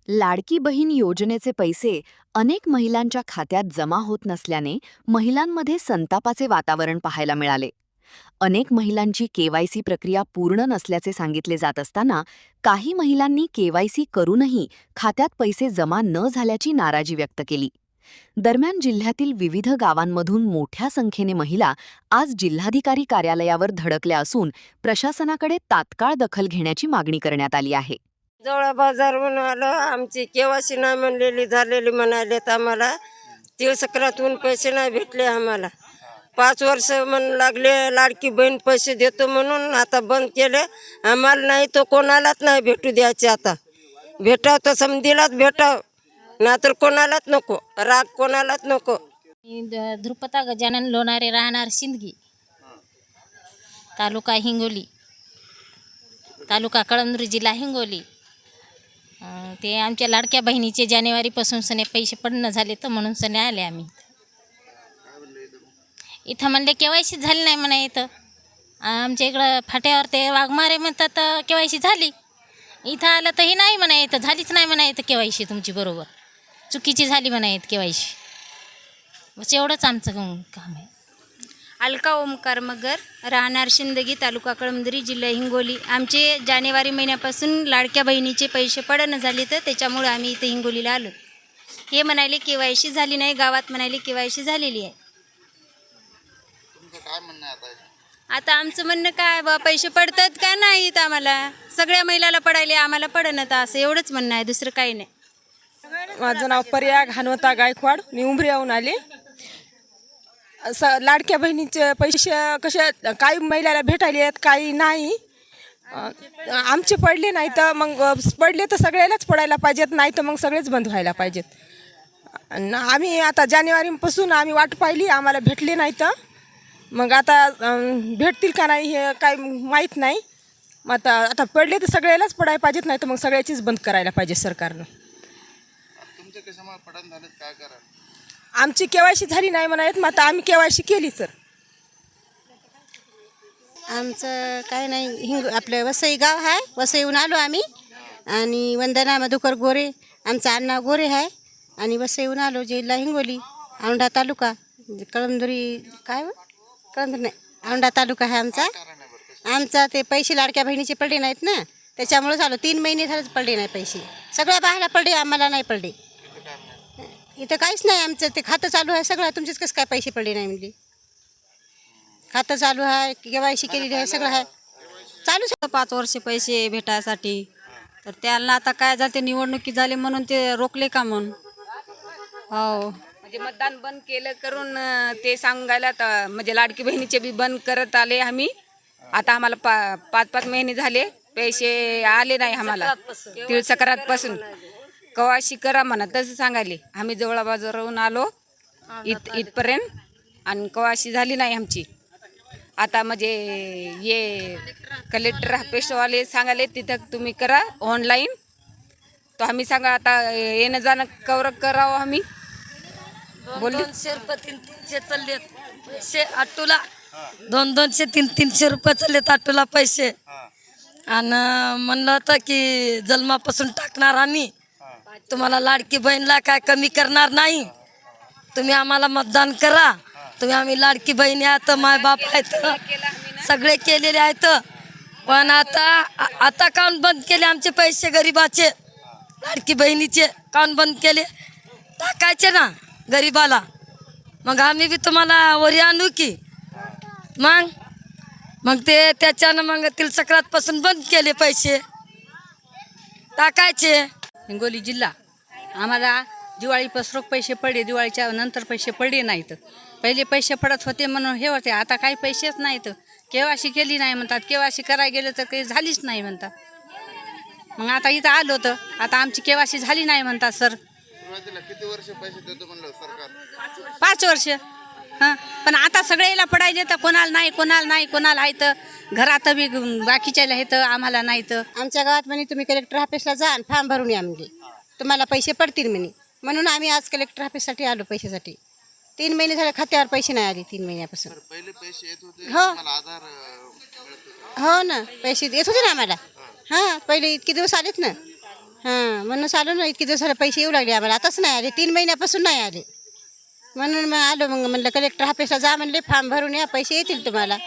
लाडकी बहीण योजनेचे पैसे अनेक महिलांच्या खात्यात जमा होत नसल्याने महिलांमध्ये संतापाचे वातावरण पाहायला मिळाले. अनेक महिलांची केवायसी प्रक्रिया पूर्ण नसल्याचे सांगितले जात असताना काही महिलांनी केवायसी करूनही खात्यात पैसे जमा न झाल्याची नाराजी व्यक्त केली. दरम्यान जिल्ह्यातील विविध गावांमधून मोठ्या संख्येने महिला आज जिल्हाधिकारी कार्यालयावर धडकल्या असून प्रशासनाकडे तात्काळ दखल घेण्याची मागणी करण्यात आली आहे. जवळ बाजारहून आलो. आमची केवायसी नाही म्हणलेली झालेली म्हणालेत आम्हाला. तिळसक्रातून पैसे नाही भेटले आम्हाला. 5 वर्ष लागले लाडकी बहीण पैसे देतो म्हणून आता बंद केले. आम्हाला नाही तो कोणालाच नाही भेटू द्यायचे. आता भेटाव तर समधीलाच भेटाव, नाहीतर कोणालाच नको. राग कोणालाच नको. ध्रुपदा गजानन लोणारे, राहणार सिंदगी, तालुका हिंगोली, तालुका कळमनुरी, जिल्हा हिंगोली. ते आमच्या लाडक्या बहिणीचे जानेवारीपासून सने पैसे पडणं झाले, तर म्हणून सने आले आम्ही इथं. म्हणले केवायसी झाली नाही म्हणा. इथं आमच्या इकडं फाट्यावर ते वाघमारे म्हणतात केवायसी झाली. इथं आलं तर हे नाही म्हणा, इथं झालीच नाही म्हणा. इथं केवायसी तुमची बरोबर चुकीची झाली म्हणा. इथं केवायसी बस एवढंच आमचं काम आहे. अलका ओमकार मगर, राहणार सिंदगी, तालुका कळमनुरी, जिल्हा हिंगोली. आमचे जानेवारी महिन्यापासून लाडक्या बहिणीचे पैसे पडणं झाले, तर त्याच्यामुळे आम्ही इथे हिंगोलीला आलो. हे म्हणाले केवायसी झाली नाही, गावात म्हणाले केवायसी झालेली आहे. आता आमचं म्हणणं काय बा, पैसे पडतात का नाहीत आम्हाला? सगळ्या महिलाला पडायले, आम्हाला पडणं, तर असं एवढंच म्हणणं आहे, दुसरं काही नाही. माझं नाव पर्या घानवता गायकवाड, मी उंबऱ्याहून आले. लाडक्या बहिणीचे पैसे कसे काही महिलाला भेटायले आहेत, काही नाही. आमचे पडले नाही, तर मग पडले तर सगळ्यालाच पडायला पाहिजेत, नाही तर मग सगळेच बंद व्हायला पाहिजेत. आम्ही आता जानेवारीपासून आम्ही वाट पाहिली, आम्हाला भेटले नाही. तर मग आता भेटतील का नाही हे काय माहीत नाही. मग आता पडले तर सगळ्यालाच पडायला पाहिजेत, नाही तर मग सगळ्याचीच बंद करायला पाहिजे सरकारनं. आमची केवायसी झाली नाही म्हणायत, मग आता आम्ही केवायसी केली. सर आमचं काय नाही, आपलं वसई गाव आहे, वसईहून आलो आम्ही. आणि वंदना मधुकर गोरे, आमचं आडनाव गोरे आहे. आणि वसईहून आलो, जिल्हा हिंगोली, औंढा तालुका, कळमनुरी, काय कळमनुरी नाही, औंढा तालुका आहे आमचा. ते पैसे लाडक्या बहिणीचे पडले नाहीत ना, त्याच्यामुळे झालं. 3 महिने झालेच पडले नाही पैसे. सगळ्या बाहेर पडले, आम्हाला नाही पडले. इथं काहीच नाही आमचं. ते खातं चालू आहे सगळं. तुमचेच कसं काय पैसे पडले नाही म्हणजे? खातं चालू आहे, केवायसी केलेली आहे, सगळं आहे चालूच. 5 वर्ष पैसे भेटायसाठी, तर त्यांना आता काय झालं, ते निवडणुकी झाली म्हणून ते रोखले का म्हणून. हो, म्हणजे मतदान बंद केलं करून ते सांगायला म्हणजे लाडकी बहिणीचे बी बंद करत आले आम्ही. आता आम्हाला 5-5 महिने झाले पैसे आले नाही आम्हाला. तिळसक्रातपासून केवायसी करा म्हणा तसं सांगायले. आम्ही जवळ बाजारावरून आलो इथपर्यंत, आणि केवायसी झाली नाही आमची. आता म्हणजे ये कलेक्टर ऑफिसवाले सांगाले तिथं तुम्ही करा ऑनलाईन. तर आम्ही सांगा आता येणं जाणं कवर करावं आम्ही. 200 रुपये 300 चाललेत पैसे आटूला. 200 300 रुपये चाललेत आटूला पैसे. आणि म्हणलं होतं की जन्मापासून टाकणार आम्ही, तुम्हाला लाडकी बहीणला काय कमी करणार नाही, तुम्ही आम्हाला मतदान करा. तुम्ही आम्ही लाडकी बहिणी आहेत, माय बाप आहेत, सगळे केलेले आहेत. पण आता काऊन बंद केले आमचे पैसे गरिबाचे? लाडकी बहिणीचे काऊन बंद केले? टाकायचे ना गरिबाला, मग आम्ही बी तुम्हाला वरी आणू की. मग ते त्याच्यानं मग तिळसक्रातपासून बंद केले पैसे टाकायचे. हिंगोली जिल्हा. आम्हाला दिवाळीपासून पैसे पडले, दिवाळीच्या नंतर पैसे पडले नाहीत. पहिले पैसे पडत होते म्हणून हे होते, आता काही पैसेच नाहीत. केवायसी केली नाही म्हणतात, केवायसी करायला गेलं तर काही झालीच नाही म्हणतात. मग आता इथं आलो तर आता आमची केवायसी झाली नाही म्हणतात. सर किती वर्ष पैसे देतो म्हणलं सरकार? 5 वर्ष. हां, पण आता सगळ्याला पडायले, तर कोणाला नाही, कोणाला आहे तर घरात बी बाकीच्याला आहे तर आम्हाला नाही. तर आमच्या गावात म्हणे तुम्ही कलेक्टर ऑफिसला जा आणि फॉर्म भरून या, म्हणजे तुम्हाला पैसे पडतील म्हणे. म्हणून आम्ही आज कलेक्टर ऑफिससाठी आलो पैशासाठी. 3 महिने झाले खात्यावर पैसे नाही आले 3 महिन्यापासून. पहिले पैसे येत होते, हो. तुम्हाला आधार हो ना, पैसे येत होते ना आम्हाला. हां, पहिले इतके दिवस आलेत ना. हां म्हणून आलो ना. इतकी दिवसाला पैसे येऊ लागले आम्हाला. आताच नाही आले, 3 महिन्यापासून नाही आले. म्हणून मग आलो. मग म्हणलं कलेक्टर ऑफिसला जा म्हणले, फॉर्म भरून या, पैसे येतील तुम्हाला.